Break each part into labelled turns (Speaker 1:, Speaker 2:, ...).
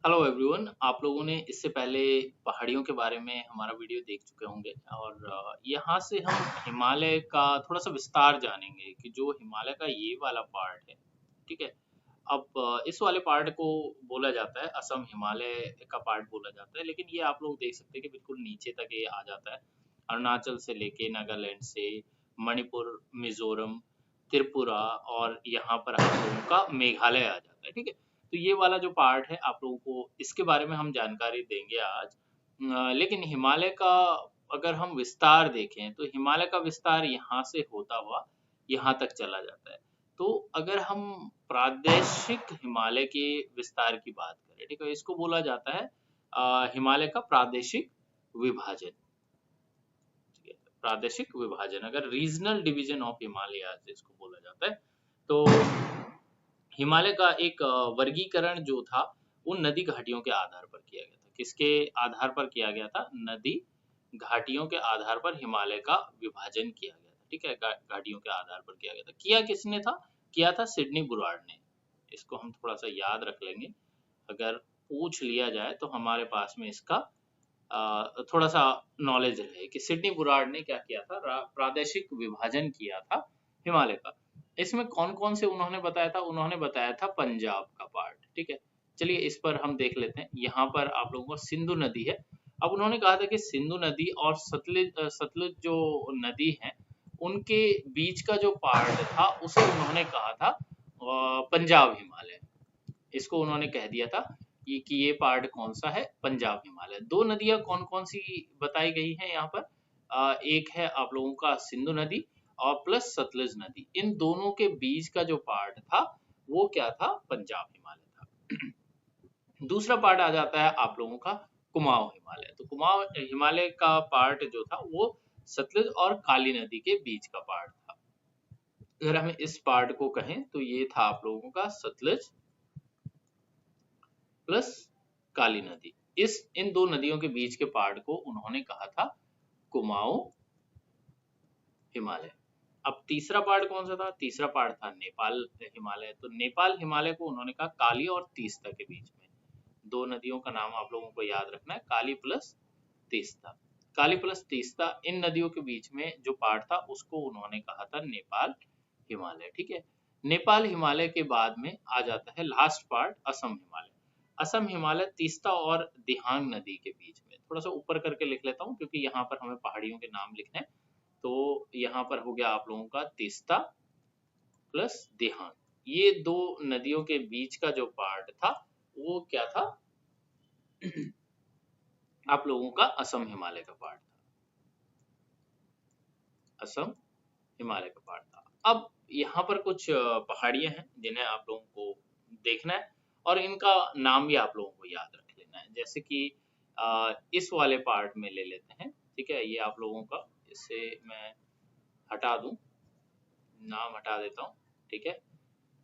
Speaker 1: Hello everyone. आप लोगों ने इससे पहले पहाड़ियों के बारे में हमारा वीडियो देख चुके होंगे और यहाँ से हम हिमालय का थोड़ा सा विस्तार जानेंगे कि जो हिमालय का ये वाला पार्ट है, ठीक है। अब इस वाले पार्ट को बोला जाता है असम हिमालय का पार्ट बोला जाता है, लेकिन ये आप लोग देख सकते हैं कि बिल्कुल नीचे तक ये आ जाता है। अरुणाचल से लेके नागालैंड से मणिपुर, मिजोरम, त्रिपुरा और यहाँ पर आप लोगों का मेघालय आ जाता है, ठीक है। तो ये वाला जो पार्ट है आप लोगों को इसके बारे में हम जानकारी देंगे आज। लेकिन हिमालय का अगर हम विस्तार देखें तो हिमालय का विस्तार यहाँ से होता हुआ यहाँ तक चला जाता है। तो अगर हम प्रादेशिक हिमालय के विस्तार की बात करें, ठीक है, इसको बोला जाता है हिमालय का प्रादेशिक विभाजन। ठीक है, प्रादेशिक विभाजन अगर रीजनल डिवीजन ऑफ हिमालय इसको बोला जाता है। तो हिमालय का एक वर्गीकरण जो था वो नदी घाटियों के आधार पर किया गया था। किसके आधार पर किया गया था? नदी घाटियों के आधार पर हिमालय का विभाजन किया गया था, ठीक है। घाटियों के आधार पर किया गया था। किया किसने था? किया था सिडनी बुराड़ ने। इसको हम थोड़ा सा याद रख लेंगे। अगर पूछ लिया जाए तो हमारे पास में इसका थोड़ा सा नॉलेज रहे कि सिडनी बुराड़ ने क्या किया था, प्रादेशिक विभाजन किया था हिमालय का। इसमें कौन कौन से उन्होंने बताया था? उन्होंने बताया था पंजाब का पार्ट, ठीक है। चलिए इस पर हम देख लेते हैं। यहाँ पर आप लोगों को सिंधु नदी है। अब उन्होंने कहा था कि सिंधु नदी और सतलुज जो नदी है उनके बीच का जो पार्ट था उसे उन्होंने कहा था पंजाब हिमालय। इसको उन्होंने कह दिया था कि ये पार्ट कौन सा है? पंजाब हिमालय। दो नदियां कौन कौन सी बताई गई हैं यहाँ पर? एक है आप लोगों का सिंधु नदी और प्लस सतलुज नदी। इन दोनों के बीच का जो पार्ट था वो क्या था? पंजाब हिमालय था। दूसरा पार्ट आ जाता है आप लोगों का कुमाऊं हिमालय। तो कुमाऊं हिमालय का पार्ट जो था वो सतलुज और काली नदी के बीच का पार्ट था। अगर हम इस पार्ट को कहें तो ये था आप लोगों का सतलुज प्लस काली नदी। इन दो नदियों के बीच के पार्ट को उन्होंने कहा था कुमाऊं हिमालय। अब तीसरा पार्ट कौन सा था? तीसरा पार्ट था नेपाल हिमालय। तो नेपाल हिमालय को उन्होंने कहा काली और तीस्ता के बीच में। दो नदियों का नाम आप लोगों को याद रखना है, काली प्लस तीस्ता। काली प्लस तीस्ता, इन नदियों के बीच में जो पार्ट था उसको उन्होंने कहा था नेपाल हिमालय, ठीक है। नेपाल हिमालय के बाद में आ जाता है लास्ट पार्ट असम हिमालय। असम हिमालय तीस्ता और दिहांग नदी के बीच में। थोड़ा सा ऊपर करके लिख लेता हूँ क्योंकि यहाँ पर हमें पहाड़ियों के नाम लिखने हैं। तो यहाँ पर हो गया आप लोगों का तीस्ता प्लस दिहांग। ये दो नदियों के बीच का जो पार्ट था वो क्या था? आप लोगों का असम हिमालय का पार्ट था। असम हिमालय का पार्ट था। अब यहाँ पर कुछ पहाड़ियां हैं जिन्हें आप लोगों को देखना है और इनका नाम भी आप लोगों को याद रख लेना है। जैसे कि इस वाले पार्ट में ले लेते हैं, ठीक है। ये आप लोगों का, इसे मैं हटा दूं, नाम हटा देता हूँ, ठीक है।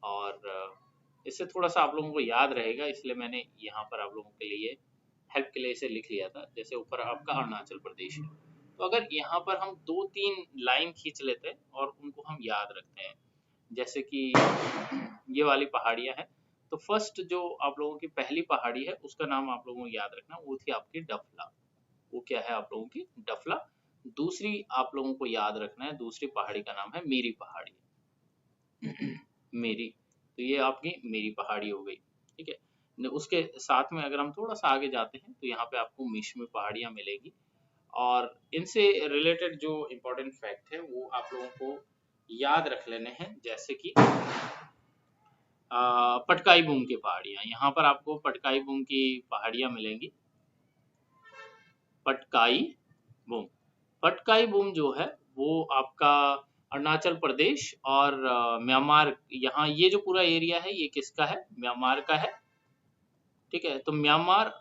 Speaker 1: और इससे थोड़ा सा आप लोगों को याद रहेगा, इसलिए मैंने यहाँ पर आप लोगों के लिए हेल्प के लिए इसे लिख लिया था। जैसे ऊपर आपका अरुणाचल प्रदेश है, तो अगर यहाँ पर हम 2-3 लाइन खींच लेते हैं और उनको हम याद रखते हैं, जैसे कि ये वाली पहाड़ियाँ हैं। तो फर्स्ट जो आप लोगों की पहली पहाड़ी है उसका नाम आप लोगों को याद रखना, वो थी आपकी डफला। वो क्या है आप लोगों की? डफला। दूसरी आप लोगों को याद रखना है, दूसरी पहाड़ी का नाम है मेरी पहाड़ी। मेरी, तो ये आपकी मेरी पहाड़ी हो गई, ठीक है। उसके साथ में अगर हम थोड़ा सा आगे जाते हैं तो यहाँ पे आपको मिश्मी पहाड़ियाँ मिलेगी। और इनसे रिलेटेड जो इम्पोर्टेंट फैक्ट है वो आप लोगों को याद रख लेने हैं, जैसे कि पटकाई बूम की पहाड़ियाँ। यहाँ पर आपको पटकाई बूम की पहाड़ियाँ मिलेंगी। पटकाई बूम, पटकाई बूम जो है वो आपका अरुणाचल प्रदेश और म्यांमार, यहाँ ये जो पूरा एरिया है ये किसका है? म्यांमार का है, ठीक है। तो म्यांमार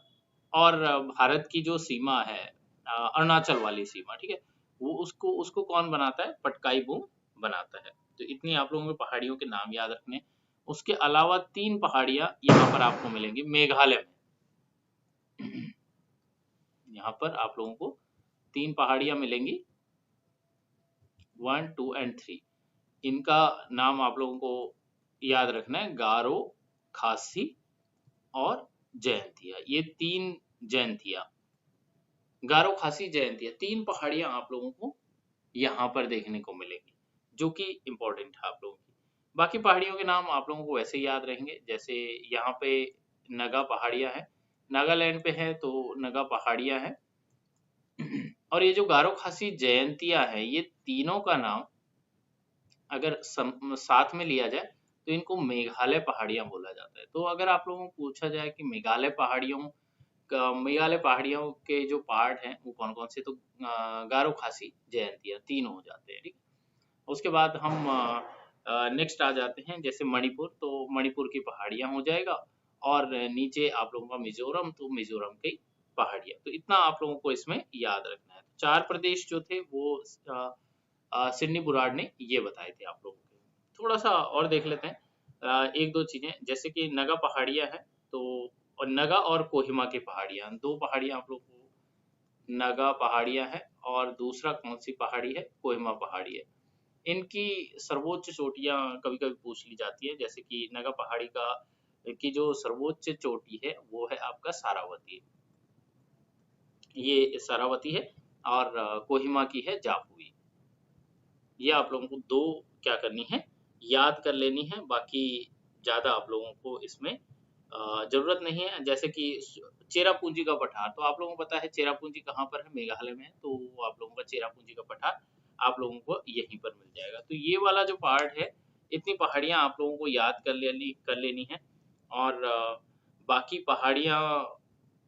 Speaker 1: और भारत की जो सीमा है, अरुणाचल वाली सीमा, ठीक है, वो उसको उसको कौन बनाता है? पटकाई बूम बनाता है। तो इतनी आप लोगों को पहाड़ियों के नाम याद रखने। उसके अलावा 3 पहाड़ियाँ यहाँ पर आपको मिलेंगी मेघालय में। यहाँ पर आप लोगों को 3 पहाड़ियाँ मिलेंगी, 1, 2 एंड 3। इनका नाम आप लोगों को याद रखना है, गारो, खासी और जयंतिया, ये 3 जयंतिया, गारो खासी जयंतिया, 3 पहाड़ियाँ आप लोगों को यहाँ पर देखने को मिलेगी, जो कि इम्पोर्टेंट है आप लोगों की। बाकी पहाड़ियों के नाम आप लोगों को वैसे ही याद रहेंगे, जैसे यहाँ पे नगा पहाड़ियाँ हैं, नागालैंड पे है तो नगा पहाड़ियाँ हैं। और ये जो गारो खासी जयंतिया है, ये तीनों का नाम अगर साथ में लिया जाए तो इनको मेघालय पहाड़ियाँ बोला जाता है। तो अगर आप लोगों को पूछा जाए कि मेघालय पहाड़ियों के जो पार्ट हैं वो कौन कौन से, तो गारो खासी जयंतिया तीन हो जाते हैं, ठीक है। उसके बाद हम नेक्स्ट आ जाते हैं जैसे मणिपुर, तो मणिपुर की पहाड़ियाँ हो जाएगा, और नीचे आप लोगों का मिजोरम, तो मिजोरम की पहाड़ियाँ। तो इतना आप लोगों को इसमें याद रखना है। 4 प्रदेश जो थे वो सिडनी बुराड़ ने ये बताए थे आप लोगों को। थोड़ा सा और देख लेते हैं एक दो चीजें, जैसे कि नगा पहाड़ियाँ है, तो और नगा और कोहिमा की पहाड़ियाँ, 2 पहाड़ियाँ आप लोग को, नगा पहाड़ियाँ है और दूसरा कौन सी पहाड़ी है, कोहिमा पहाड़ी है। इनकी सर्वोच्च चोटियाँ कभी-कभी पूछ ली जाती है, जैसे कि नगा पहाड़ी की जो सर्वोच्च चोटी है वो है आपका सारावती, ये सारावती है, और कोहिमा की है जापुई। ये आप लोगों को 2 क्या करनी है, याद कर लेनी है, बाकी ज़्यादा आप लोगों को इसमें ज़रूरत नहीं है। जैसे कि चेरापूंजी का पठार, तो आप लोगों को पता है चेरापूंजी कहाँ पर है, मेघालय में है, तो आप लोगों का चेरापूंजी का पठार आप लोगों को यहीं पर मिल जाएगा। तो ये वाला जो पार्ट है, इतनी पहाड़ियाँ आप लोगों को याद कर लेनी है, और बाकी पहाड़ियाँ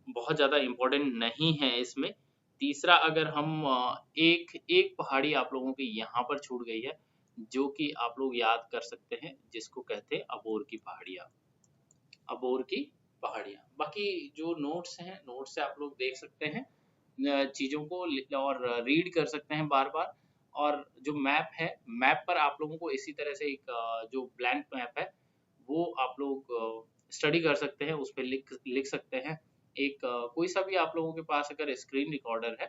Speaker 1: बहुत ज़्यादा इम्पोर्टेंट नहीं है इसमें। तीसरा, अगर हम एक एक पहाड़ी आप लोगों की यहाँ पर छूट गई है, जो कि आप लोग याद कर सकते हैं, जिसको कहते हैं अबोर की पहाड़ियाँ, अबोर की पहाड़ियाँ। बाकी जो नोट्स हैं, नोट्स से आप लोग देख सकते हैं चीज़ों को, और रीड कर सकते हैं बार-बार। और जो मैप है, मैप पर आप लोगों को इसी तरह से एक जो ब्लैंक मैप है, वो आप लोग स्टडी कर सकते हैं, उस पे लिख लिख सकते हैं। एक कोई सा भी आप लोगों के पास अगर स्क्रीन रिकॉर्डर है,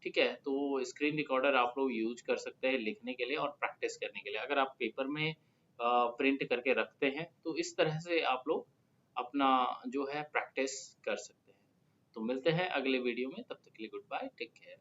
Speaker 1: ठीक है, तो स्क्रीन रिकॉर्डर आप लोग यूज कर सकते हैं लिखने के लिए और प्रैक्टिस करने के लिए। अगर आप पेपर में प्रिंट करके रखते हैं, तो इस तरह से आप लोग अपना जो है प्रैक्टिस कर सकते हैं। तो मिलते हैं अगले वीडियो में, तब तक के लिए गुड बाय, टेक केयर।